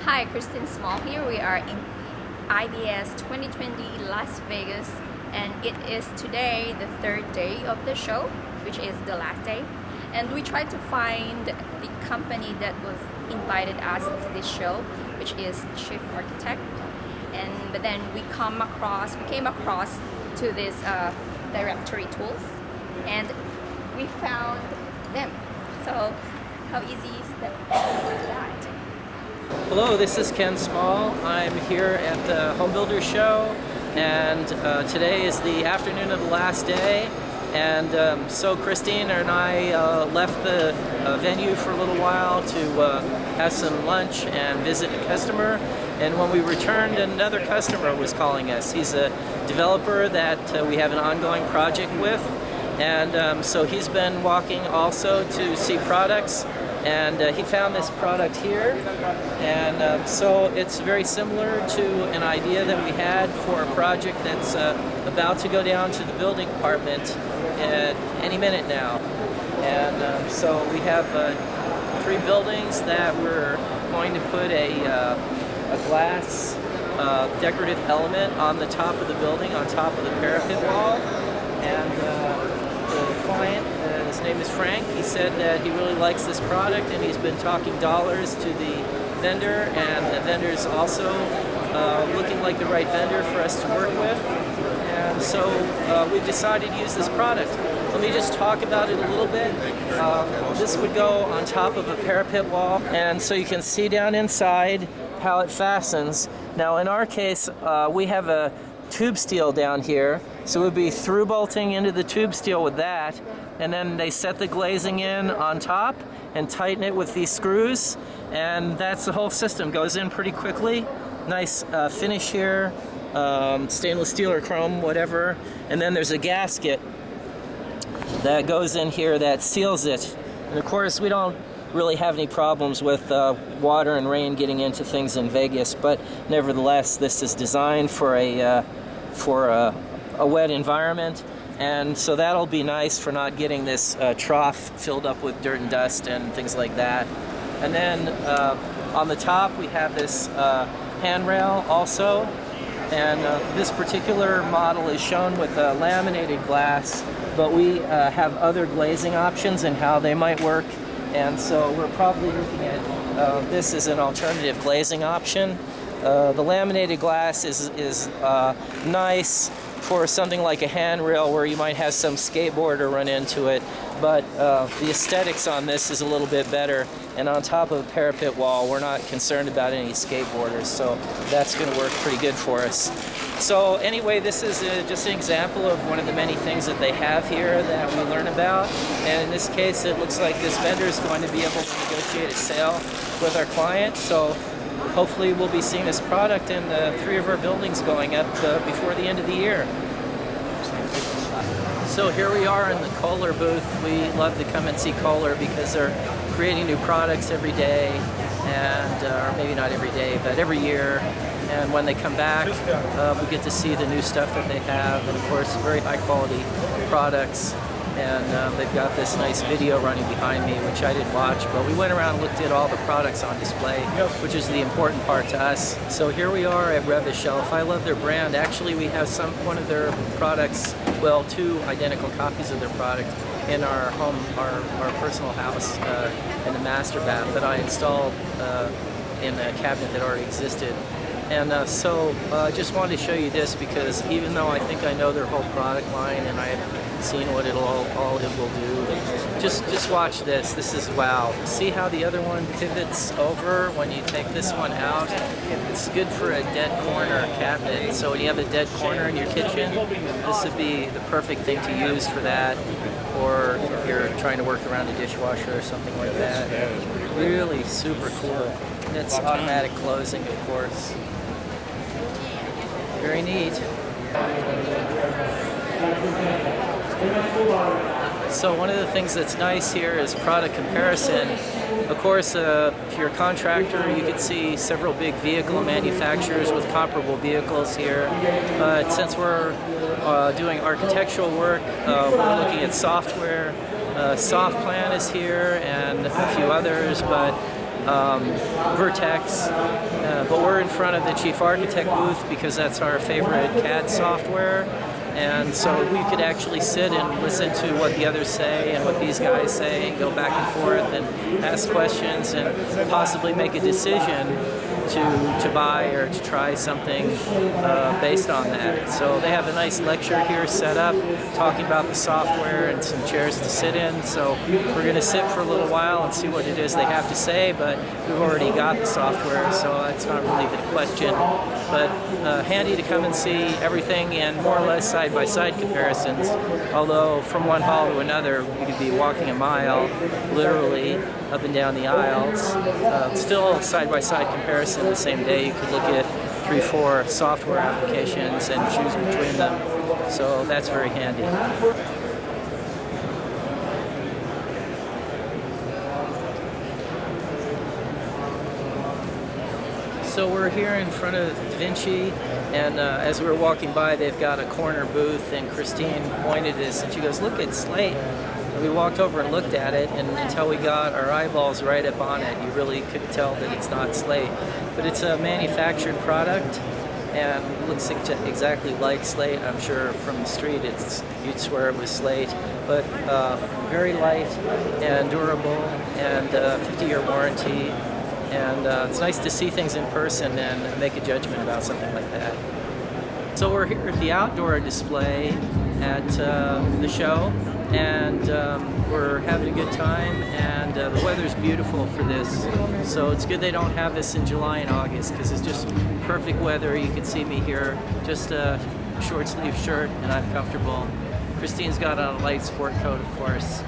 Hi, Kristen Small here. We are in IBS 2020 Las Vegas, and it is today the third day of the show, which is the last day. And we tried to find the company that was invited us to this show, which is Chief Architect. But then we came across to this directory tools, and we found them. So how easy is that? Hello, this is Ken Small. I'm here at the Home Builder Show, and today is the afternoon of the last day. And so Christine and I left the venue for a little while to have some lunch and visit a customer. And when we returned, another customer was calling us. He's a developer that we have an ongoing project with. And so he's been walking also to see products. And he found this product here, and so it's very similar to an idea that we had for a project that's about to go down to the building department any minute now. And so we have 3 buildings that we're going to put a glass decorative element on the top of the building, on top of the parapet wall. And the client, his name is Frank, he said that he really likes this product, and he's been talking dollars to the vendor, and the vendor's also looking like the right vendor for us to work with. And so we've decided to use this product. Let me just talk about it a little bit. This would go on top of a parapet wall, and so you can see down inside how it fastens. Now in our case, we have a tube steel down here, so we'll be through bolting into the tube steel with that, and then they set the glazing in on top and tighten it with these screws, and that's the whole system. Goes in pretty quickly. Nice finish here, stainless steel or chrome, whatever. And then there's a gasket that goes in here that seals it. And of course we don't really have any problems with water and rain getting into things in Vegas, but nevertheless this is designed for a wet environment, and so that'll be nice for not getting this trough filled up with dirt and dust and things like that. And then on the top we have this handrail also, and this particular model is shown with laminated glass, but we have other glazing options and how they might work. And so we're probably looking at this as an alternative glazing option. The laminated glass is nice for something like a handrail where you might have some skateboarder run into it, but the aesthetics on this is a little bit better. And on top of a parapet wall, we're not concerned about any skateboarders, so that's going to work pretty good for us. So anyway, this is just an example of one of the many things that they have here that we learn about. And in this case, it looks like this vendor is going to be able to negotiate a sale with our client. So hopefully we'll be seeing this product in 3 of our buildings going up before the end of the year. So here we are in the Koehler booth. We love to come and see Koehler because they're creating new products every day, and or maybe not every day, but every year. And when they come back, we get to see the new stuff that they have, and of course very high quality products. And they've got this nice video running behind me, which I didn't watch, but we went around and looked at all the products on display, which is the important part to us. So here we are at Revis Shelf. I love their brand. Actually, we have one of their products, well, 2 identical copies of their product in our home, our personal house, in the master bath that I installed in a cabinet that already existed. And so I just wanted to show you this because even though I think I know their whole product line and I have seen what all it will do, just watch this. This is wow. See how the other one pivots over when you take this one out? It's good for a dead corner cabinet. So when you have a dead corner in your kitchen, this would be the perfect thing to use for that. Or if you're trying to work around a dishwasher or something like that. Really super cool. And it's automatic closing, of course. Very neat. So one of the things that's nice here is product comparison. Of course, if you're a contractor, you can see several big vehicle manufacturers with comparable vehicles here. But since we're doing architectural work, we're looking at software. SoftPlan is here and a few others, but Vertex, but we're in front of the chief architect booth because that's our favorite CAD software. And so we could actually sit and listen to what the others say and what these guys say and go back and forth and ask questions and possibly make a decision to buy or to try something based on that. So they have a nice lecture here set up talking about the software and some chairs to sit in. So we're going to sit for a little while and see what it is they have to say, but we've already got the software, so that's not really the question. But handy to come and see everything in more or less side-by-side comparisons, although from one hall to another you could be walking a mile literally up and down the aisles. Still side-by-side comparison the same day. You could look at 3-4 software applications and choose between them, so that's very handy. So we're here in front of Da Vinci, and as we were walking by, they've got a corner booth, and Christine pointed this, and she goes, "Look, it's slate." And we walked over and looked at it, and until we got our eyeballs right up on it, you really couldn't tell that it's not slate. But it's a manufactured product, and it looks exactly like slate. I'm sure from the street you'd swear it was slate, but very light and durable, and 50-year warranty. And it's nice to see things in person and make a judgment about something like that. So we're here at the outdoor display at the show, and we're having a good time, and the weather's beautiful for this. So it's good they don't have this in July and August, because it's just perfect weather. You can see me here, just a short sleeve shirt, and I'm comfortable. Christine's got on a light sport coat, of course.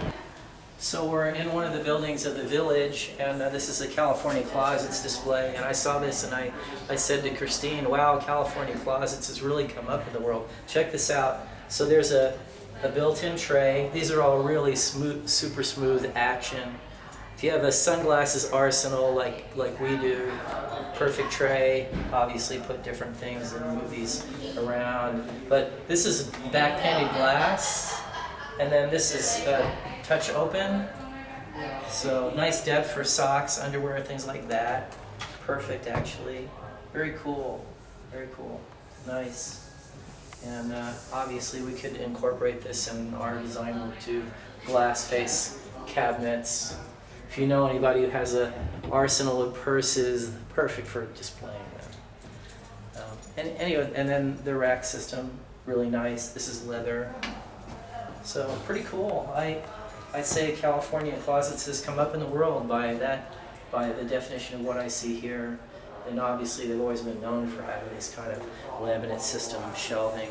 So we're in one of the buildings of the Village, and this is a California Closets display, and I saw this and I said to Christine, wow, California Closets has really come up in the world. Check this out. So there's a built-in tray. These are all really smooth, super smooth action. If you have a sunglasses arsenal like we do, perfect tray. Obviously put different things and move these around. But this is back-painted glass, and then this is touch open, so nice depth for socks, underwear, things like that. Perfect, actually. Very cool, very cool, nice. And obviously we could incorporate this in our design work too. Glass face cabinets. If you know anybody who has an arsenal of purses, perfect for displaying them. And anyway, and then the rack system, really nice. This is leather, so pretty cool. I'd say California Closets has come up in the world by the definition of what I see here. And obviously they've always been known for having this kind of laminate system, shelving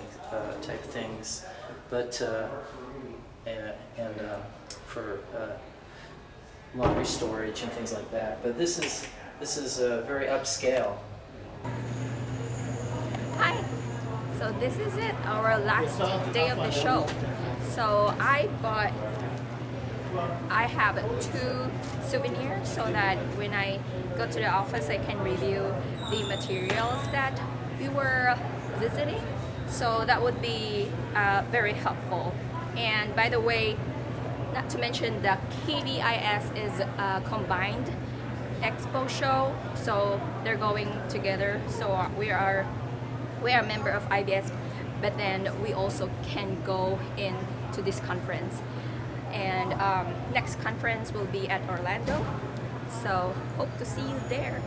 type things, but for laundry storage and things like that. But this is very upscale. Hi. So this is it, our last day of the show. So I have 2 souvenirs so that when I go to the office I can review the materials that we were visiting. So that would be very helpful. And by the way, not to mention the KBIS is a combined expo show, so they're going together. So we are a member of IBS, but then we also can go into this conference. And next conference will be at Orlando, so hope to see you there.